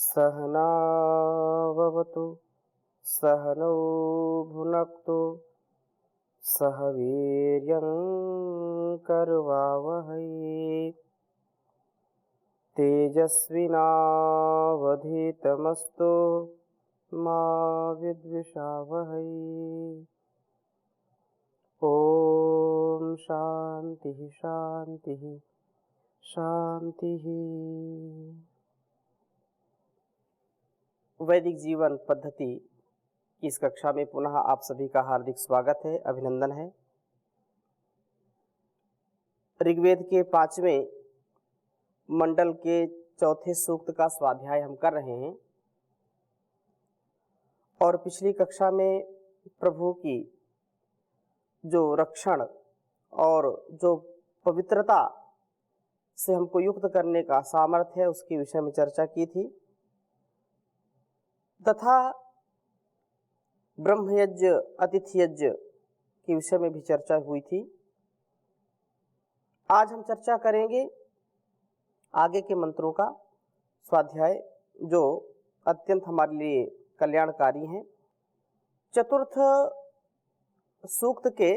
सहनाववतु सहनौ भुनक्तु सह वीर्यं करवावहै तेजस्विनावधीतमस्तु मा विद्विषावहै। ओम शांति शांति शांति। वैदिक जीवन पद्धति की इस कक्षा में पुनः आप सभी का हार्दिक स्वागत है, अभिनंदन है। ऋग्वेद के 5वें मंडल के चौथे सूक्त का स्वाध्याय हम कर रहे हैं और पिछली कक्षा में प्रभु की जो रक्षण और जो पवित्रता से हमको युक्त करने का सामर्थ्य है उसके विषय में चर्चा की थी तथा ब्रह्मयज्ञ अतिथि यज्ञ के विषय में भी चर्चा हुई थी। आज हम चर्चा करेंगे आगे के मंत्रों का स्वाध्याय जो अत्यंत हमारे लिए कल्याणकारी हैं। चतुर्थ सूक्त के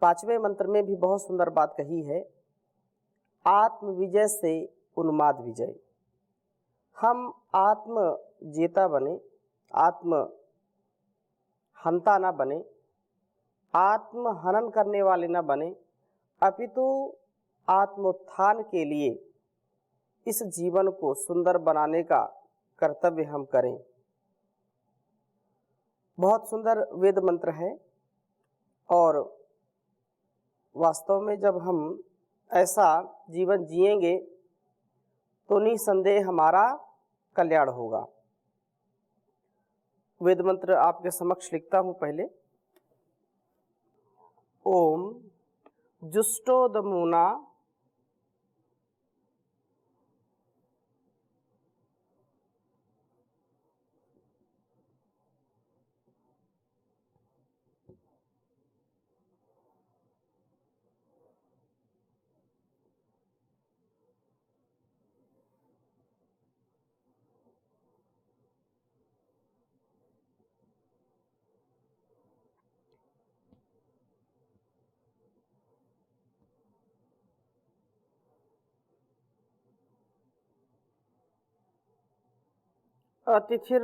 5वें मंत्र में भी बहुत सुंदर बात कही है, आत्म विजय से उन्माद विजय। हम आत्म जेता बने, आत्म हंता न बने, आत्म हनन करने वाले न बने, अपितु आत्मोत्थान के लिए इस जीवन को सुंदर बनाने का कर्तव्य हम करें। बहुत सुंदर वेद मंत्र है और वास्तव में जब हम ऐसा जीवन जिएंगे तो निसंदेह हमारा कल्याण होगा। वेद मंत्र आपके समक्ष लिखता हूं। पहले ओम जुष्टोदमुना अतिथिर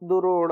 दुरोण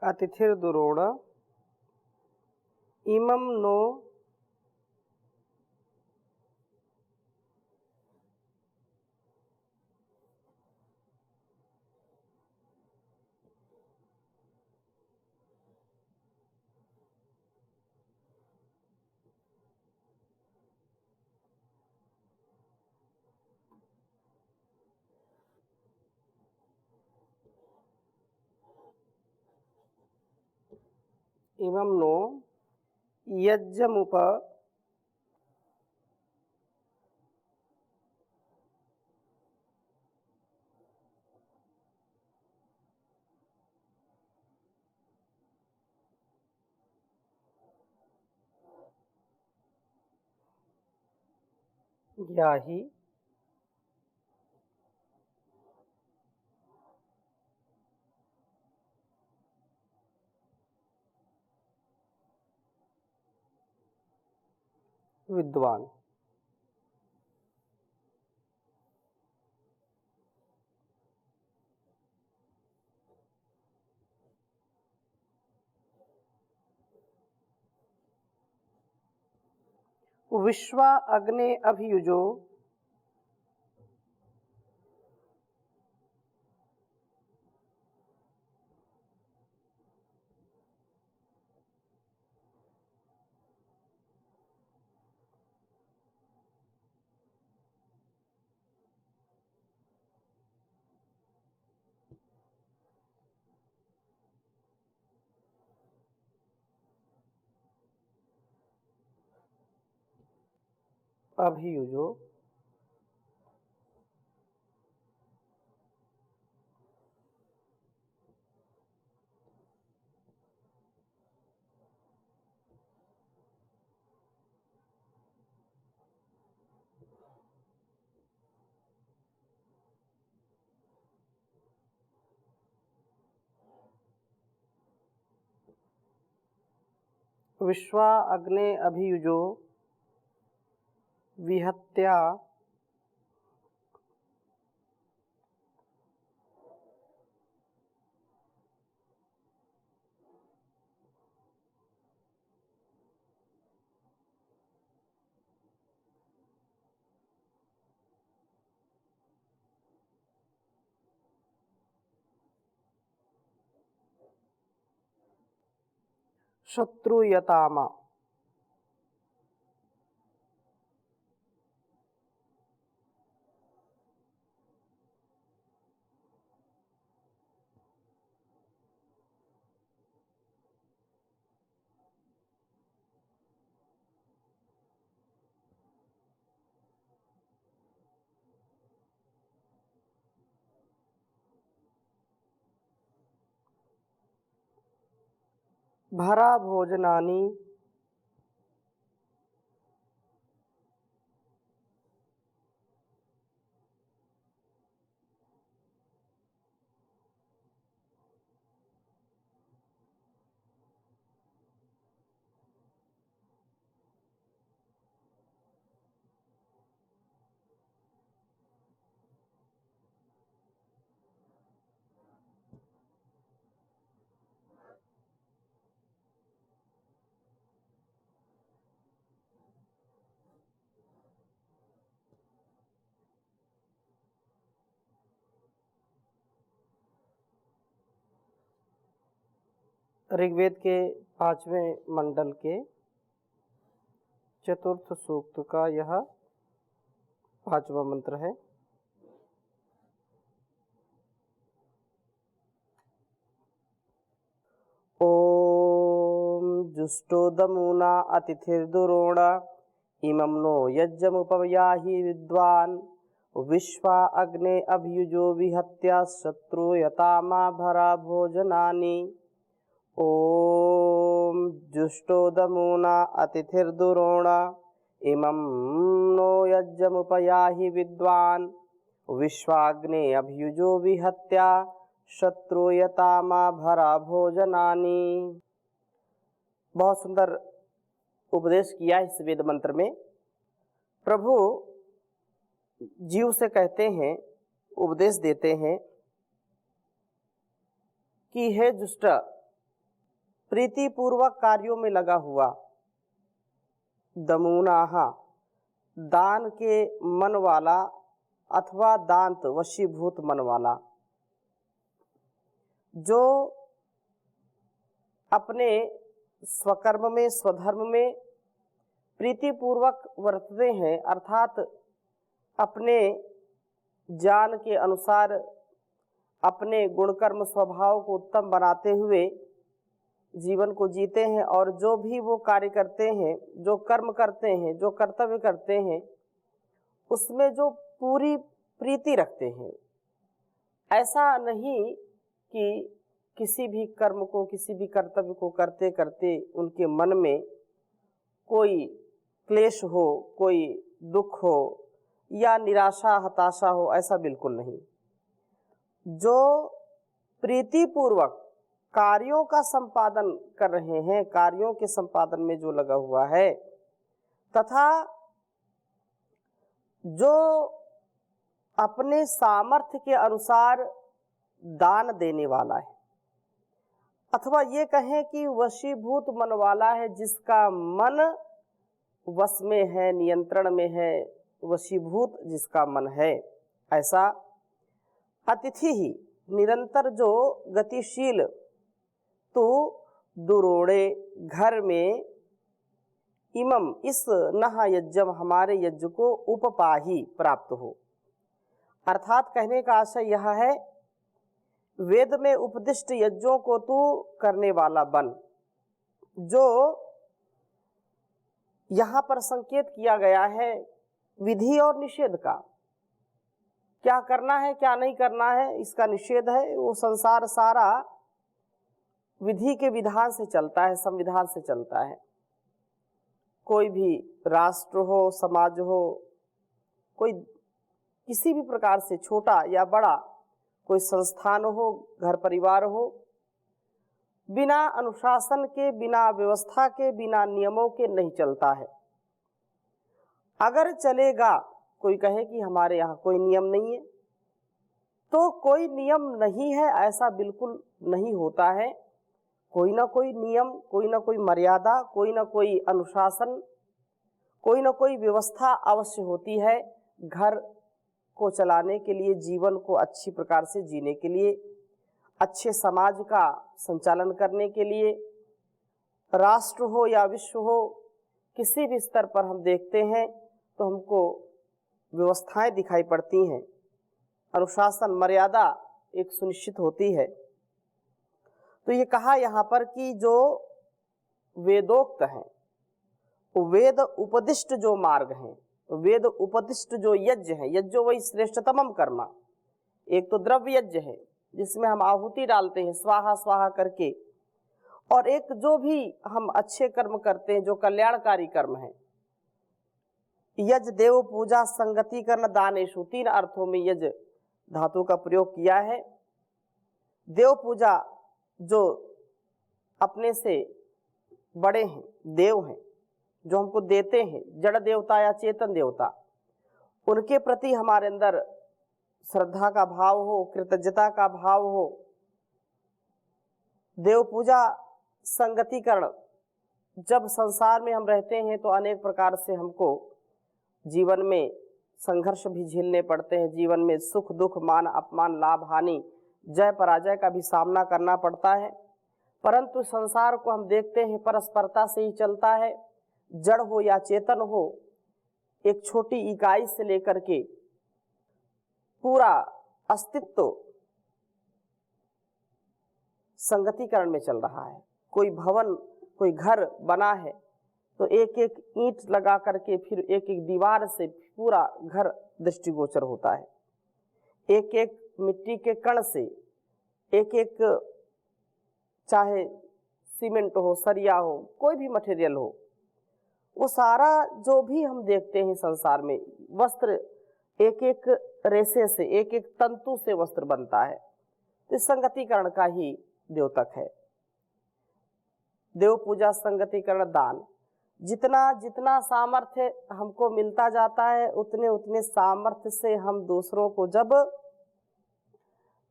अतिथिर दुरोण इमं नो इमं नो यज्ञमुप याहि विद्वान। विश्वा अग्ने अभियुजो अभियुजो विश्वा अग्ने अभियुजो विहत्या शत्रुयतामा। भरा भोजनानि ऋग्वेद के 5वें मंडल के चतुर्थ सूक्त का यह 5वां मंत्र है। ओम जुष्टोदमूना अतिथिर्दुरोण इमं नो यज्ञमुपयाहि विद्वान् विश्वा अग्ने अभियुजो विहत्या शत्रुयतामा भरा भोजनानि। ओम जुष्टोदमूना अतिथिर्दुरोण इमं नो यज्ञमुपयाहि विद्वान् विश्वाग्ने अभियुजो विहत्या शत्रुयतामा भरा भोजनानि। बहुत सुंदर उपदेश किया इस वेद मंत्र में। प्रभु जीव से कहते हैं, उपदेश देते हैं कि हे दुष्ट, प्रीतिपूर्वक कार्यों में लगा हुआ, दमूनाहा दान के मन वाला अथवा दांत वशीभूत मन वाला, जो अपने स्वकर्म में स्वधर्म में प्रीतिपूर्वक वर्तते हैं, अर्थात अपने ज्ञान के अनुसार अपने गुणकर्म स्वभाव को उत्तम बनाते हुए जीवन को जीते हैं, और जो भी वो कार्य करते हैं, जो कर्म करते हैं, जो कर्तव्य करते हैं, उसमें जो पूरी प्रीति रखते हैं। ऐसा नहीं कि किसी भी कर्म को, किसी भी कर्तव्य को करते करते उनके मन में कोई क्लेश हो, कोई दुख हो या निराशा हताशा हो, ऐसा बिल्कुल नहीं। जो प्रीतिपूर्वक कार्यों का संपादन कर रहे हैं, कार्यों के संपादन में जो लगा हुआ है, तथा जो अपने सामर्थ्य के अनुसार दान देने वाला है, अथवा ये कहें कि वशीभूत मन वाला है, जिसका मन वश में है, नियंत्रण में है, वशीभूत जिसका मन है, ऐसा अतिथि ही निरंतर जो गतिशील तो दुरोड़े घर में इमम इस नह यज्ञ हमारे यज्ञ को उपपाही प्राप्त हो। अर्थात कहने का आशय यह है, वेद में उपदिष्ट यज्ञों को तू करने वाला बन। जो यहाँ पर संकेत किया गया है विधि और निषेध का, क्या करना है क्या नहीं करना है इसका निषेध है। वो संसार सारा विधि के विधान से चलता है, संविधान से चलता है। कोई भी राष्ट्र हो, समाज हो, कोई किसी भी प्रकार से छोटा या बड़ा कोई संस्थान हो, घर परिवार हो, बिना अनुशासन के, बिना व्यवस्था के, बिना नियमों के नहीं चलता है। अगर चलेगा, कोई कहे कि हमारे यहाँ कोई नियम नहीं है, तो कोई नियम नहीं है ऐसा बिल्कुल नहीं होता है। कोई ना कोई नियम, कोई ना कोई मर्यादा, कोई ना कोई अनुशासन, कोई ना कोई व्यवस्था अवश्य होती है घर को चलाने के लिए, जीवन को अच्छी प्रकार से जीने के लिए, अच्छे समाज का संचालन करने के लिए। राष्ट्र हो या विश्व हो, किसी भी स्तर पर हम देखते हैं तो हमको व्यवस्थाएं दिखाई पड़ती हैं, अनुशासन, मर्यादा एक सुनिश्चित होती है। तो ये कहा यहाँ पर कि जो वेदोक्त हैं, वेद उपदिष्ट जो मार्ग हैं, वेद उपदिष्ट जो यज्ञ है, यज्ञो वही श्रेष्ठतमम कर्म। एक तो द्रव्य यज्ञ है जिसमें हम आहुति डालते हैं स्वाहा स्वाहा करके, और एक जो भी हम अच्छे कर्म करते हैं जो कल्याणकारी कर्म है, यज्ञ, देव पूजा, संगति करना, दानेशु, 3 अर्थों में यज्ञ धातु का प्रयोग किया है। देव पूजा जो अपने से बड़े हैं, देव हैं, जो हमको देते हैं, जड़ देवता या चेतन देवता, उनके प्रति हमारे अंदर श्रद्धा का भाव हो, कृतज्ञता का भाव हो। देव पूजा, संगतिकरण, जब संसार में हम रहते हैं तो अनेक प्रकार से हमको जीवन में संघर्ष भी झेलने पड़ते हैं, जीवन में सुख दुख, मान अपमान, लाभ हानि, जय पराजय का भी सामना करना पड़ता है। परंतु संसार को हम देखते हैं परस्परता से ही चलता है। जड़ हो या चेतन हो, एक छोटी इकाई से लेकर के पूरा अस्तित्व संगतिकरण में चल रहा है। कोई भवन, कोई घर बना है तो एक एक ईंट लगा करके फिर एक एक दीवार से पूरा घर दृष्टिगोचर होता है। एक एक मिट्टी के कण से, एक एक, चाहे सीमेंट हो, सरिया हो, कोई भी मटेरियल हो, वो सारा जो भी हम देखते हैं संसार में, वस्त्र एक एक रेशे से, एक एक तंतु से वस्त्र बनता है। तो संगतिकरण का ही द्योतक है। देव पूजा, संगतिकरण, दान, जितना जितना सामर्थ्य हमको मिलता जाता है उतने उतने सामर्थ्य से हम दूसरों को जब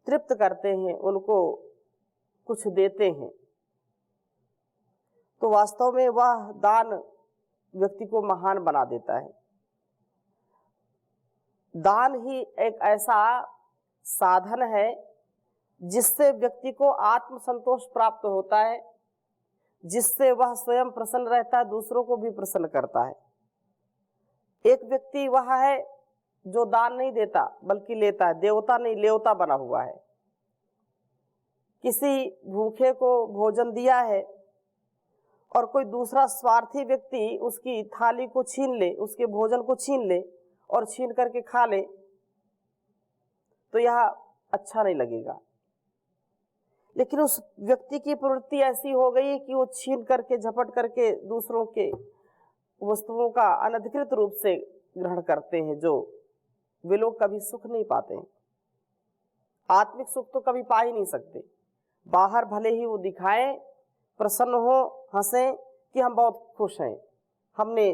तृप्त करते हैं, उनको कुछ देते हैं, तो वास्तव में वह दान व्यक्ति को महान बना देता है। दान ही एक ऐसा साधन है जिससे व्यक्ति को आत्मसंतोष प्राप्त होता है, जिससे वह स्वयं प्रसन्न रहता है, दूसरों को भी प्रसन्न करता है। एक व्यक्ति वह है जो दान नहीं देता बल्कि लेता है, देवता नहीं लेवता बना हुआ है। किसी भूखे को भोजन दिया है और कोई दूसरा स्वार्थी व्यक्ति उसकी थाली को छीन ले, उसके भोजन को छीन ले और छीन करके खा ले, तो यह अच्छा नहीं लगेगा। लेकिन उस व्यक्ति की प्रवृत्ति ऐसी हो गई कि वो छीन करके, झपट करके दूसरों के वस्तुओं का अनधिकृत रूप से ग्रहण करते हैं, जो वे लोग कभी सुख नहीं पाते हैं। आत्मिक सुख तो कभी पा ही नहीं सकते। बाहर भले ही वो दिखाएं, प्रसन्न हो, हंसें कि हम बहुत खुश हैं, हमने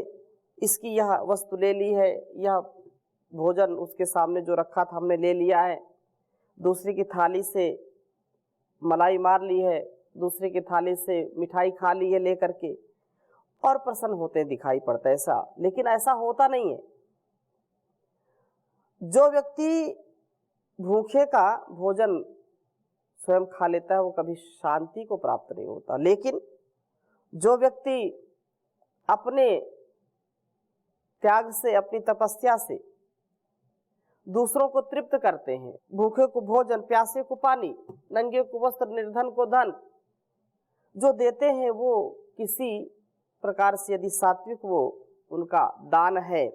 इसकी यह वस्तु ले ली है, यह भोजन उसके सामने जो रखा था हमने ले लिया है, दूसरे की थाली से मलाई मार ली है, दूसरे की थाली से मिठाई खा ली है लेकर के, और प्रसन्न होते दिखाई पड़ता है ऐसा। लेकिन ऐसा होता नहीं है। जो व्यक्ति भूखे का भोजन स्वयं खा लेता है वो कभी शांति को प्राप्त नहीं होता। लेकिन जो व्यक्ति अपने त्याग से, अपनी तपस्या से दूसरों को तृप्त करते हैं, भूखे को भोजन, प्यासे को पानी, नंगे को वस्त्र, निर्धन को धन, जो देते हैं वो किसी प्रकार से यदि सात्विक वो उनका दान है,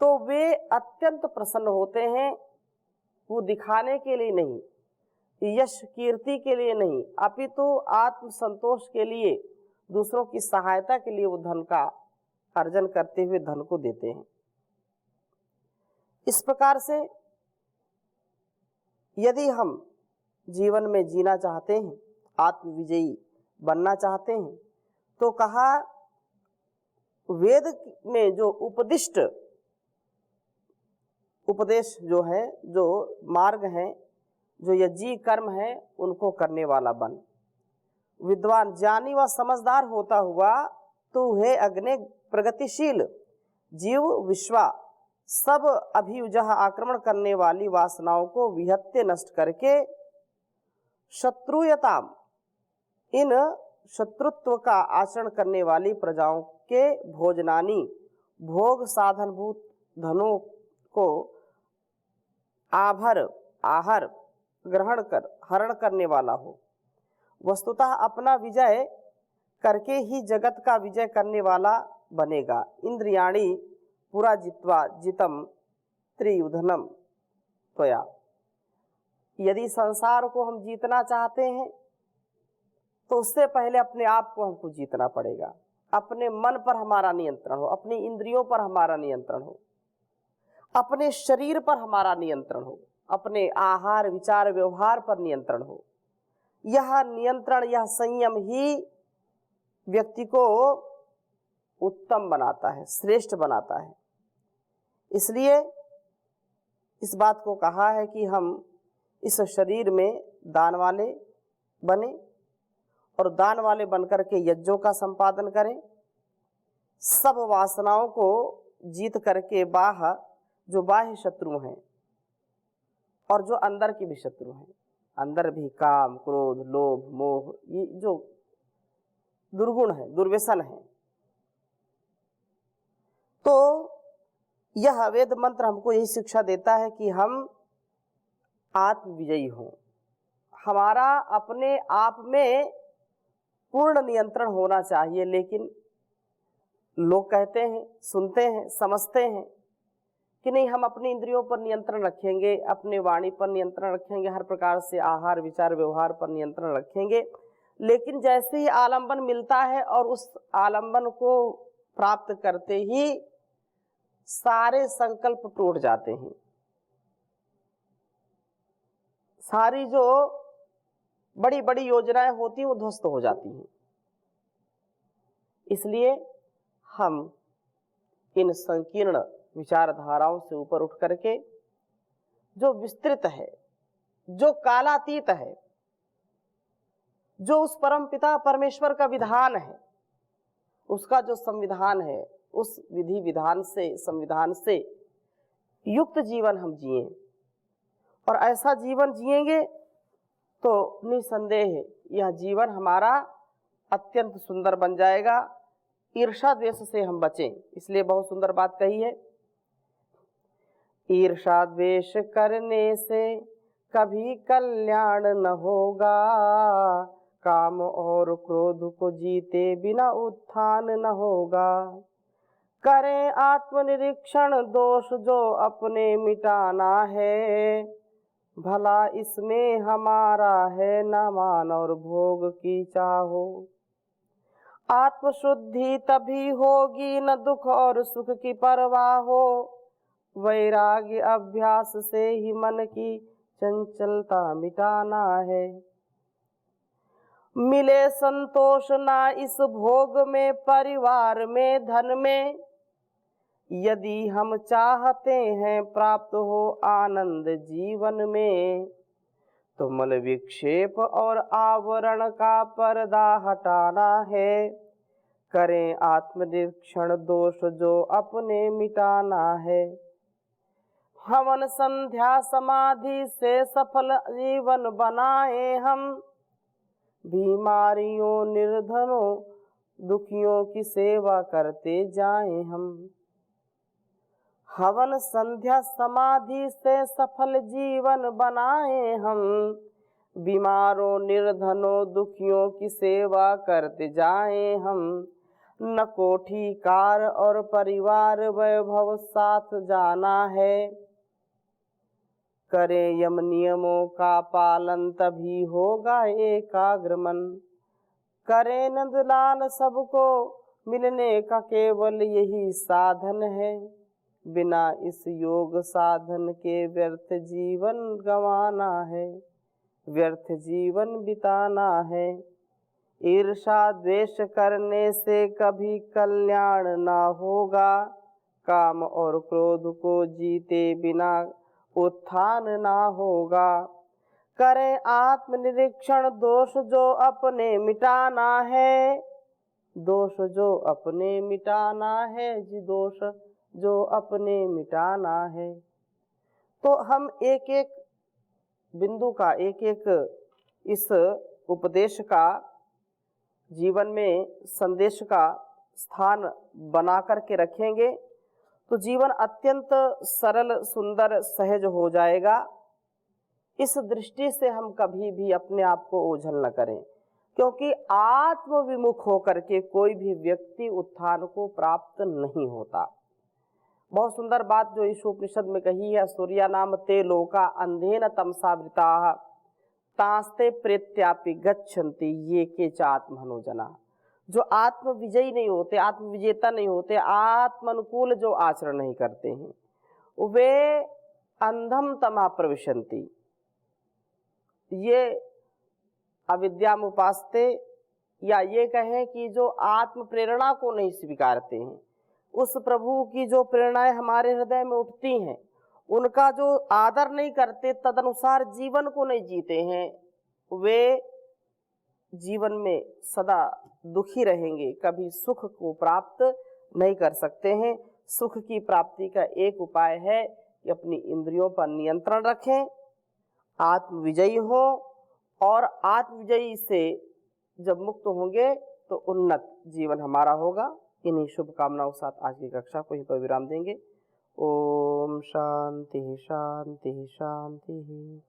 तो वे अत्यंत प्रसन्न होते हैं। वो दिखाने के लिए नहीं, यश कीर्ति के लिए नहीं, अपितु आत्म संतोष के लिए, दूसरों की सहायता के लिए वो धन का अर्जन करते हुए धन को देते हैं। इस प्रकार से यदि हम जीवन में जीना चाहते हैं, आत्मविजयी बनना चाहते हैं, तो कहा वेद में जो उपदेश जो है, जो मार्ग है, जो यज्ञ कर्म है, उनको करने वाला बन। विद्वान ज्ञानी व समझदार होता हुआ तू है अग्नि प्रगतिशील। जीव विश्वा सब अभियुजह आक्रमण करने वाली वासनाओं को विहत्य नष्ट करके शत्रुयताम, इन शत्रुत्व का आचरण करने वाली प्रजाओं के भोजनानी भोग साधनभूत धनों को आहार ग्रहण कर हरण करने वाला हो। वस्तुतः अपना विजय करके ही जगत का विजय करने वाला बनेगा। इंद्रियाणी पुरा जित्वा जितम त्रियुधनम त्वया। यदि संसार को हम जीतना चाहते हैं तो उससे पहले अपने आप को हमको जीतना पड़ेगा। अपने मन पर हमारा नियंत्रण हो, अपनी इंद्रियों पर हमारा नियंत्रण हो, अपने शरीर पर हमारा नियंत्रण हो, अपने आहार विचार व्यवहार पर नियंत्रण हो। यह नियंत्रण, यह संयम ही व्यक्ति को उत्तम बनाता है, श्रेष्ठ बनाता है। इसलिए इस बात को कहा है कि हम इस शरीर में दान वाले बने और दान वाले बनकर के यज्ञों का संपादन करें। सब वासनाओं को जीत करके जो बाह्य शत्रु हैं और जो अंदर के भी शत्रु हैं, अंदर भी काम क्रोध लोभ मोह, ये जो दुर्गुण है, दुर्व्यसन है, तो यह वेद मंत्र हमको यही शिक्षा देता है कि हम आत्मविजयी हों। हमारा अपने आप में पूर्ण नियंत्रण होना चाहिए। लेकिन लोग कहते हैं, सुनते हैं, समझते हैं कि नहीं, हम अपनी इंद्रियों पर नियंत्रण रखेंगे, अपने वाणी पर नियंत्रण रखेंगे, हर प्रकार से आहार विचार व्यवहार पर नियंत्रण रखेंगे। लेकिन जैसे ही आलंबन मिलता है और उस आलंबन को प्राप्त करते ही सारे संकल्प टूट जाते हैं, सारी जो बड़ी बड़ी योजनाएं होती हैं वो ध्वस्त हो जाती हैं। इसलिए हम इन संकीर्ण विचारधाराओं से ऊपर उठ करके जो विस्तृत है, जो कालातीत है, जो उस परम पिता परमेश्वर का विधान है, उसका जो संविधान है, उस विधि विधान से संविधान से युक्त जीवन हम जिए। और ऐसा जीवन जिएंगे तो निसंदेह यह जीवन हमारा अत्यंत सुंदर बन जाएगा। ईर्षा द्वेष से हम बचें। इसलिए बहुत सुंदर बात कही है, ईर्षा द्वेष करने से कभी कल्याण न होगा, काम और क्रोध को जीते बिना उत्थान न होगा। करें आत्मनिरीक्षण दोष जो अपने मिटाना है, भला इसमें हमारा है न मान और भोग की चाहो। आत्मशुद्धि तभी होगी न दुख और सुख की परवाह हो, वैराग्य अभ्यास से ही मन की चंचलता मिटाना है। मिले संतोष ना इस भोग में परिवार में धन में, यदि हम चाहते हैं प्राप्त हो आनंद जीवन में, तो मल विक्षेप और आवरण का पर्दा हटाना है। करें आत्मनिरीक्षण दोष जो अपने मिटाना है। हवन संध्या समाधि से सफल जीवन बनाए हम, बीमारियों निर्धनों दुखियों की सेवा करते जाएं हम। हवन संध्या समाधि से सफल जीवन बनाए हम, बीमारों निर्धनों दुखियों की सेवा करते जाएं हम। न कोठी कार और परिवार वैभव साथ जाना है। करें यम नियमों का पालन तभी होगा एकाग्र मन। करें नंदलाल सबको मिलने का केवल यही साधन है। बिना इस योग साधन के व्यर्थ जीवन गंवाना है, व्यर्थ जीवन बिताना है। ईर्षा द्वेष करने से कभी कल्याण ना होगा। काम और क्रोध को जीते बिना उत्थान ना होगा। करें आत्मनिरीक्षण दोष जो अपने मिटाना है, दोष जो अपने मिटाना है जी, दोष जो अपने मिटाना है। तो हम एक एक बिंदु का, एक एक इस उपदेश का जीवन में संदेश का स्थान बना करके रखेंगे तो जीवन अत्यंत सरल, सुंदर, सहज हो जाएगा। इस दृष्टि से हम कभी भी अपने आप को ओझल न करें, क्योंकि आत्मविमुख होकर के कोई भी व्यक्ति उत्थान को प्राप्त नहीं होता। बहुत सुंदर बात जो इस उपनिषद में कही है, सूर्या नाम ते लोका अंधेन तमसावृता तास्ते प्रेत्यापि गच्छन्ति ये के च आत्महनोजना। जो आत्म विजयी नहीं होते, आत्म विजेता नहीं होते, आत्मानुकूल जो आचरण नहीं करते हैं, वे अंधम तमा प्रविशन्ति, ये अविद्यामुपास्ते, या ये कहें कि जो आत्म प्रेरणा को नहीं स्वीकारते हैं, उस प्रभु की जो प्रेरणाएं हमारे हृदय में उठती हैं उनका जो आदर नहीं करते, तदनुसार जीवन को नहीं जीते हैं, वे जीवन में सदा दुखी रहेंगे, कभी सुख को प्राप्त नहीं कर सकते हैं। सुख की प्राप्ति का एक उपाय है कि अपनी इंद्रियों पर नियंत्रण रखें, आत्मविजयी हो, और आत्मविजयी से जब मुक्त होंगे तो उन्नत जीवन हमारा होगा। इन्हीं शुभकामनाओं के साथ आज की कक्षा को यहीं पर विराम देंगे। ओम शांति शांति शांति।